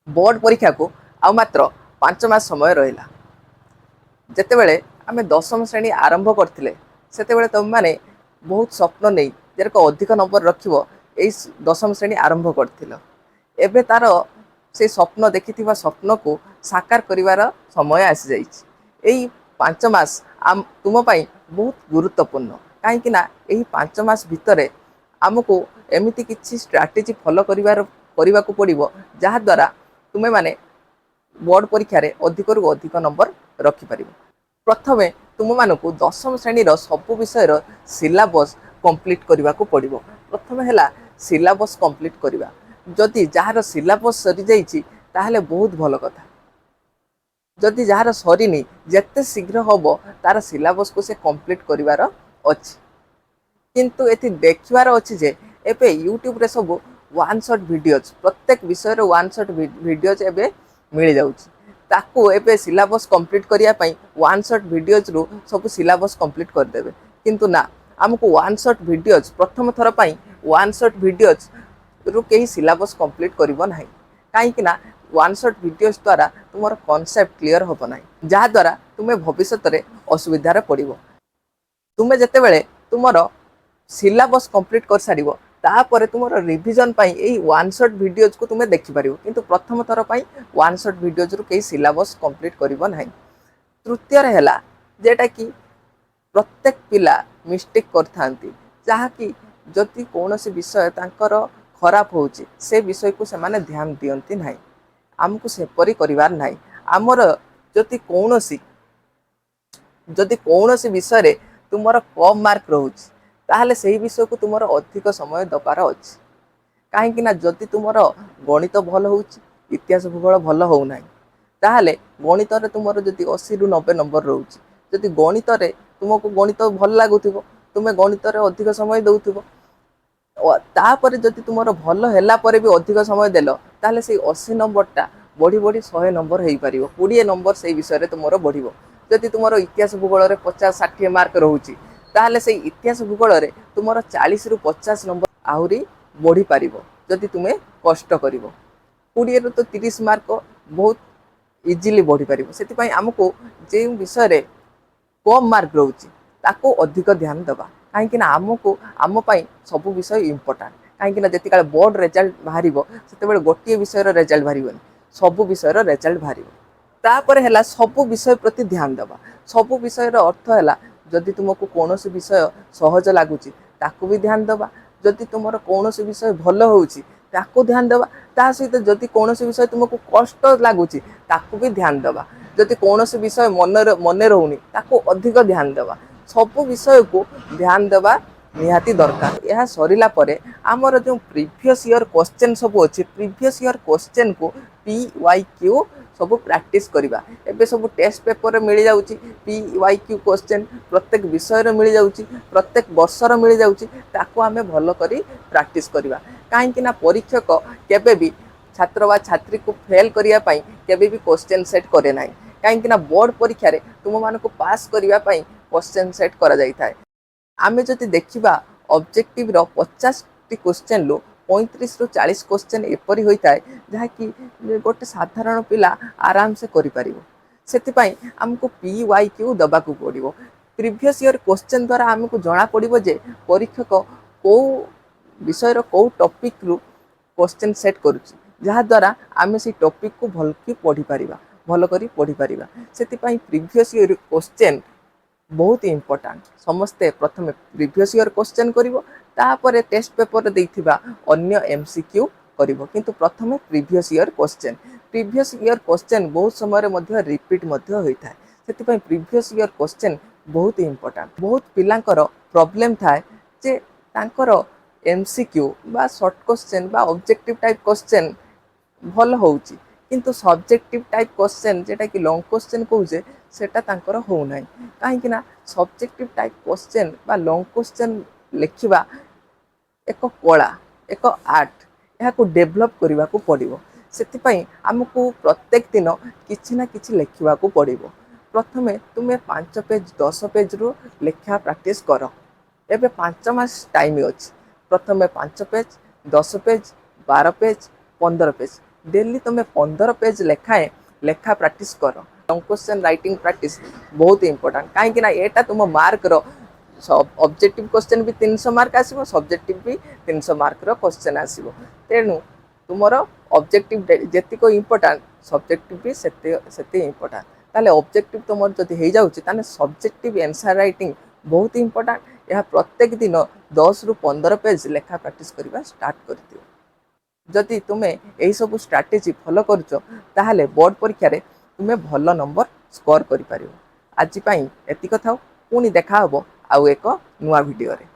Board परीक्षा को आ मात्र 5 मास समय रहा। जितेबाला आम दशम श्रेणी आरंभ करते से तुमने बहुत स्वप्न नहीं जेरक अधिक नंबर रखिव यही दशम श्रेणी आरंभ कर एबे तार से स्वप्न देखि स्वप्न को साकार करिवार समय आसी जाइए। 5 मास तुम बहुत गुरुत्वपूर्ण कहीं यही 5 मास भितर आमको एमती किसी स्ट्राटेजी फॉलो करने को पड़ो जहाद्वारा तुम्हें माने बोर्ड परीक्षा रे अधिक रु अधिक नंबर रखिपर। प्रथमे तुम मानक दशम श्रेणी सबु विषय सिलेबस कंप्लीट करने को पड़ो। प्रथम है सिलेबस कंप्लीट करवा। जदि जार सिलेबस सरी जाइए बहुत भल कथा। जदि जार सरीनी जिते शीघ्र हम तार सिलेबस को से कंप्लीट करिवार अछि। किंतु एथि देखिवार अछि जे एबे यूट्यूब रे सब वन शॉट वीडियोज प्रत्येक विषय रो वन शॉट वीडियोज एबे मिल जाउछि। ताको एबे सिलेबस कंप्लीट करिया पई वन शॉट वीडियोज रो सब सिलेबस कंप्लीट कर देबे। किंतु ना हमको वन शॉट वीडियोज प्रथम थर पई वन शॉट वीडियोज रु कहीं सिलेबस कंप्लीट करिवो नाही। काहेकि ना वन शॉट वीडियोज द्वारा तुमर कॉन्सेप्ट क्लियर होबो नाही जहा द्वारा तुमे भविष्य रे असुविधा रे पड़िबो। तुमे जते बेले तुमर सिलेबस कंप्लीट कर सारिबो तापर तुमर रिवीजन पाई एई वन शॉट वीडियोज को तुमे देखि पारिबो। किंतु प्रथम थर पाई वन शॉट वीडियोज रु कहीं सिलेबस कंप्लीट करिवो नाही। तृतीय रे हैला जेटा कि प्रत्येक पिला मिस्टेक करथांती जहा कि जदि कौनसी विषय तांकर खराब होउची से विषय को से माने ध्यान दियंती नाही। आमको सेपरी करिवार नाही। आमर जदि कौनसी विषय रे तुमर कम मार्क रोची ताहले सही विषय को तुमर अधिक समय दबार अछि। काहेकि ना जदि तुमर गणित भल होउची इतिहास भूगोल भल हो नाही ताहले गणित रे तुमर जदि 80 रु 90 नंबर रोची जदि गणित रे तुमको गणित भल लागुथिबो तुमे गणित रे अधिक समय दउथिबो तापर जदि तुमर भल हैला परे भी अधिक समय देलो ताहले से 80 नंबर टा बढ़ी बढ़ी 100 नंबर हेई पारिबो। 20 नंबर से विषय रे तुमर बढ़िबो। जदि तुमर इतिहास भूगोल रे 50-60 मार्क रहउची ताहले से इतिहास भूगोल रे तुमर 40 रु 50 नंबर आहुरी बढ़ी पारिबो जदि तुमे कष्ट करिवो। 20 रु तो 30 मार्क बहुत इजीली बढ़ी पारिबो। सेति पई हमको जे विषय रे कम मार्क रोची ताको अधिक ध्यान दबा। काहेकि ना आमको आम पाई सब विषय इम्पोर्टेंट। काहेकि ना जति काल बोर्ड रिजल्ट बाहरिबो सेते बेले गोटिए विषय रो रिजल्ट बाहरिबोनी सब विषय रो रिजल्ट बाहरिबो। तापर हैला सब विषय प्रति ध्यान दबा। सब विषय रो अर्थ हैला जदि तुमको कोनोसी विषय सहज लागुची ताको भी ध्यान दबा। जदि तुमरो कोनोसी विषय भल होउची ताको ध्यान दबा। ता सहित जदि कोनोसी विषय तुमको कष्ट लागुची ताको भी ध्यान दबा। जदि कोनोसी विषय मने रहउनी ताको अधिक ध्यान दबा। सब विषय को ध्यान दबा निहाती दरकार। यह सरिला परे आमर जो प्रीवियस ईयर क्वेश्चन सब अच्छे प्रीवियस ईयर क्वेश्चन को PYQ सब प्रैक्टिस करवा। एबे सब टेस्ट पेपर मिल जाउची PYQ क्वेश्चन प्रत्येक विषय मिल जाउची प्रत्येक वर्षर मिल जाउची ताको आमे भलो करी प्रैक्टिस करवा। काहेकि ना परीक्षक केबे भी छात्र वा छात्री को फेल करिया पई केबे भी क्वेश्चन सेट करे नाही। काहेकि ना बोर्ड परीक्षा रे तुम मान को पास करिया पई क्वेश्चन सेट करा जाई थाए। आमे जति देखिबा ऑब्जेक्टिव रो 50 टी क्वेश्चन लो 35 रु 40 क्वेश्चन एपरी होइताए जहा कि गोटे साधारण पिला आराम से करि परिबो। सेति पई हमको PYQ दबा को पड़िबो। प्रीवियस ईयर क्वेश्चन द्वारा हमको जाना पड़िबो जे परीक्षक को विषय रो को टॉपिक रु क्वेश्चन सेट करूची जहा द्वारा आमे से टॉपिक को भल की पढ़ी परिबा भल करी पढ़ी परिबा। सेति पई प्रीवियस ईयर क्वेश्चन बहुत इम्पोर्टेंट। समस्ते प्रथमे प्रीवियस ईयर क्वेश्चन करिवो तापर टेस्ट पेपर देइथिबा अन्य MCQ करिवो। किंतु प्रथमे प्रीवियस ईयर क्वेश्चन बहुत समय मध्य रिपीट मध्य होइथाय। सेति पई प्रीवियस ईयर क्वेश्चन बहुत इम्पोर्टेंट। बहुत पिलांकर प्रॉब्लम थाए जे तांकर MCQ बा शॉर्ट क्वेश्चन बा ऑब्जेक्टिव टाइप क्वेश्चन भल होउची किंतु सब्जेक्टिव टाइप क्वेश्चन जेटा कि लॉन्ग क्वेश्चन कहूजे सेटा तांकर हो नाही। काहेकि ना सब्जेक्टिव टाइप क्वेश्चन बा लॉन्ग क्वेश्चन लिखिबा एक कला एक आर्ट यह को डेवलप करने को पड़ो। से आमको प्रत्येक दिन किसी ना किसी लिखा को पड़ो। प्रथमे तुम्हें 5 पेज 10 पेज रु लेखा प्रैक्टिस कर। एबे 5 मास टाइम अच्छी। प्रथमे 5 page 10 page 12 page 15 page daily तुम 15 पेज लेखाएं लेखा प्रैक्टिस कर। लॉन्ग क्वेश्चन राइटिंग प्रैक्टिस बहुत इंपोर्टेंट कहीं एटा तुम मार्क रो ऑब्जेक्टिव क्वेश्चन भी 300 मार्क आसीबो सब्जेक्टिव भी 300 मार्क रो क्वेश्चन आसीबो तेणु तुमर ऑब्जेक्टिव जेतिको इंपोर्टेंट सब्जेक्टिव भी सेते इंपोर्टेंट ताले ऑब्जेक्टिव तुम जदि हो जाउछि ताने सब्जेक्टिव आंसर राइटिंग बहुत इंपोर्टेंट यह प्रत्येक दिन 10 रु 15 पेज लेखा प्रैक्टिस करबा स्टार्ट कर दियो। जदि तुमे यही सब स्ट्रैटेजी फॉलो करुचो ताहले बोर्ड परीक्षा रे तुमे भल नंबर स्कोर करि पारिबो। आज पई एतिक थाउ पुनी देखा हबो आउ एक नुआ वीडियो रे।